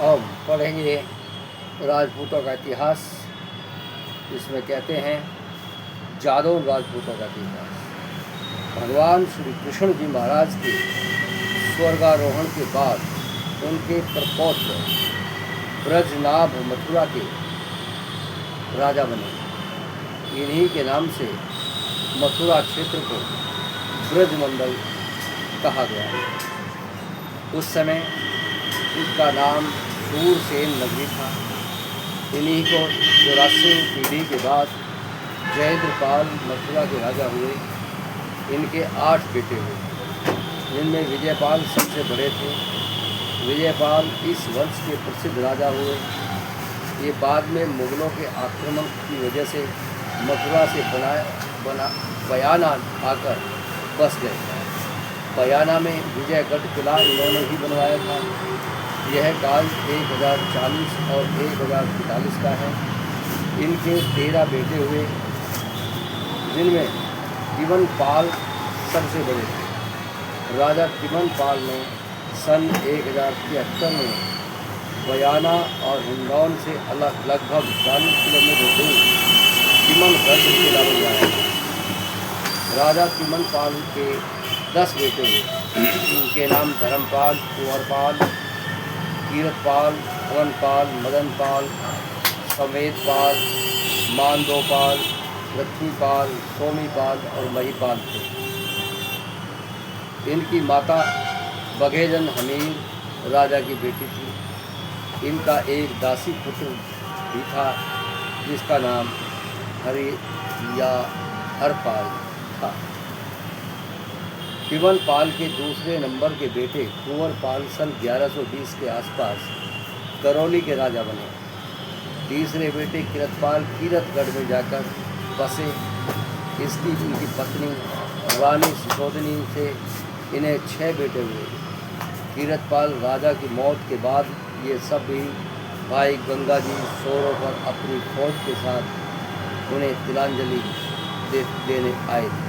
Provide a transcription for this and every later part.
अब पढ़ेंगे राजपूतों का इतिहास। इसमें कहते हैं जादौन राजपूतों का इतिहास। भगवान श्री कृष्ण जी महाराज के स्वर्गारोहण के बाद उनके प्रपौत्र ब्रजनाभ मथुरा के राजा बने। इन्हीं के नाम से मथुरा क्षेत्र को ब्रजमंडल कहा गया। उस समय इसका नाम सूरसेन नगरी था। इन्हीं को 84वीं पीढ़ी के बाद जयद्रपाल मथुरा के राजा हुए। इनके 8 बेटे हुए, जिनमें विजयपाल सबसे बड़े थे। विजयपाल इस वंश के प्रसिद्ध राजा हुए। ये बाद में मुगलों के आक्रमण की वजह से मथुरा से बयाना आकर बस गए। बयाना में विजयगढ़ किला इन्होंने ही बनवाया था। यह काल 1040 और 1045 का है। इनके 13 बेटे हुए, जिनमें तिमनपाल सबसे बड़े थे। राजा तिमनपाल ने सन 1073 में बयाना और हिंडौन से अलग लगभग 40 किलोमीटर दूर तिमनगढ़ किला बनवाया। राजा तिमनपाल के 10 बेटे हुए। इनके नाम धर्मपाल, कुंवरपाल, कीरतपाल, पवनपाल, मदनपाल, समेतपाल, मानदोपाल, पृथ्वीपाल, सोमीपाल और महीपाल थे। इनकी माता बघेजन हमीर राजा की बेटी थी। इनका एक दासी पुत्र भी था, जिसका नाम हरि या हरपाल था। तिमनपाल के दूसरे नंबर के बेटे कुंवरपाल सन 1120 के आसपास करौली के राजा बने। तीसरे बेटे कीरतपाल कीरतगढ़ में जाकर बसे। इसकी उनकी पत्नी रानी सुशोधनी से इन्हें 6 बेटे हुए। कीरतपाल राजा की मौत के बाद ये सब भी भाई गंगा जी शोरों पर अपनी फौज के साथ उन्हें तिलांजलि देने आए थे।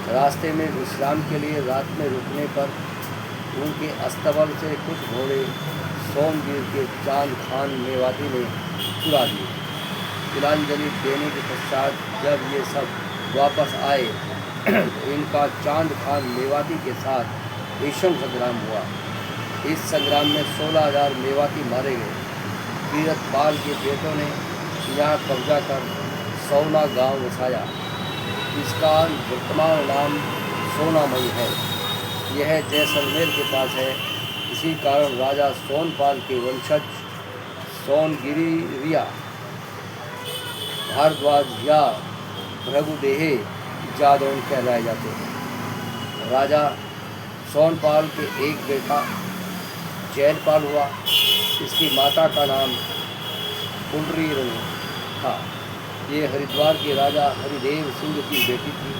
रास्ते में विश्राम के लिए रात में रुकने पर उनके अस्तबल से कुछ घोड़े सोमवीर के चांद खान मेवाती ने चुरा दिए। तिलांजलि देने के पश्चात जब ये सब वापस आए तो इनका चांद खान मेवाती के साथ भीषण संग्राम हुआ। इस संग्राम में 16,000 मेवाती मारे गए। कीरतपाल के बेटों ने यहाँ कब्जा कर सोना गांव बसाया। इसका वर्तमान नाम सोनामई है। यह जैसलमेर के पास है। इसी कारण राजा सोनपाल के वंशज सोनगिरिया, भारद्वाज या भृगुदेहे जादौन कहलाए जाते हैं। राजा सोनपाल के एक बेटा जैनपाल हुआ। इसकी माता का नाम कुंडरी था। ये हरिद्वार के राजा हरिदेव सिंह की बेटी थी।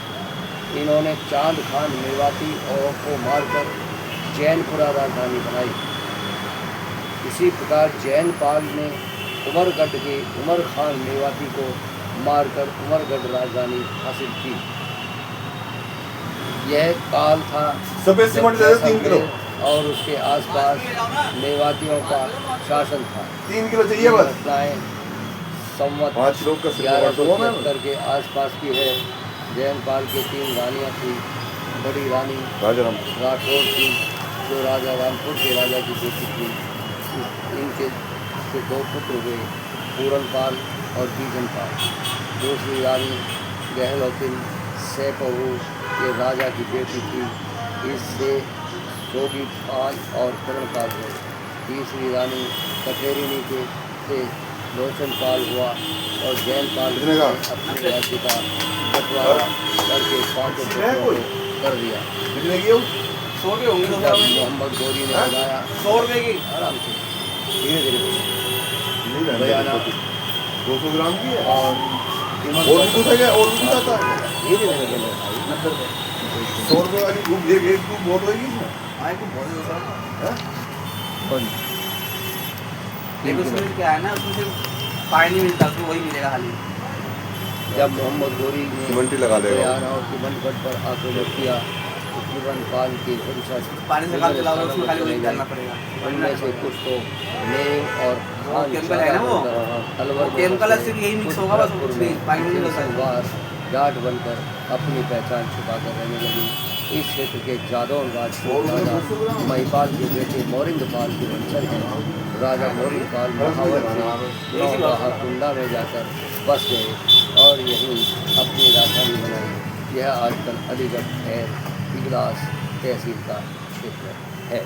इन्होंने चांद खान मेवाती और को मारकर जैनपुरा राजधानी बनाई। इसी प्रकार जैनपाल ने उमरगढ़ के उमर खान मेवाती को मारकर उमरगढ़ राजधानी हासिल की। यह काल था और उसके आसपास मेवातियों का शासन था। 3 किलो चाहिए बस। संवत 1170 के आसपास की है। जैनपाल के 3 रानियाँ थी। बड़ी रानी राठौर थी, जो राजा रामपुर के राजा की बेटी थी। इनके से 2 पुत्र हुए, पूरनपाल और बीजनपाल। दूसरी रानी गहलोतिन सैपहू के राजा की बेटी थी। इससे सोगीपाल और करणपाल हुए। तीसरी रानी कठेरिनी के से लोचनपाल हुआ और जैनपाल ने अपने राज्य का बंटवारा करके 5 पुत्रों को कर दिया। मोहम्मद गौरी ने बताया 100 रुपये की आराम से धीरे धीरे बयाना 200 ग्राम की है। और और भी कुछ है और भी आता है। धीरे धीरे 100 रुपये वाली एक बहुत होगी इसमें। हाँ एक बहुत है लेकिन उसमें क्या है ना, उसमें सिर्फ पानी नहीं मिलता, उसमें वही मिलेगा खाली। जब मोहम्मद गौरी ने सीमेंट लगा देगा बयाना और तिमनगढ़ पर आक्रमण किया तो जीवन पाल के वंशज पानी से काम चलाओगे उसमें खाली वही डालना पड़ेगा। उनमें से कुछ तो नेव और वो केमिकल है ना वो, अलवर केमिकल से यही मिक्स होगा बस, कुछ नहीं, पानी में नहीं होता है। सलवार जाट बनकर अपनी पहचान छुपाकर रहने लगी। इस क्षेत्र के जादौन राजपूत राजा महिपाल के बेटे मोरिंदपाल के वंशज हैं। राजा मोरिंदपाल महावर से कुंडा में जाकर बस गए और यहीं अपनी राजधानी बनाई। यह आजकल अलीगढ़ खैर इगलास तहसील का क्षेत्र है।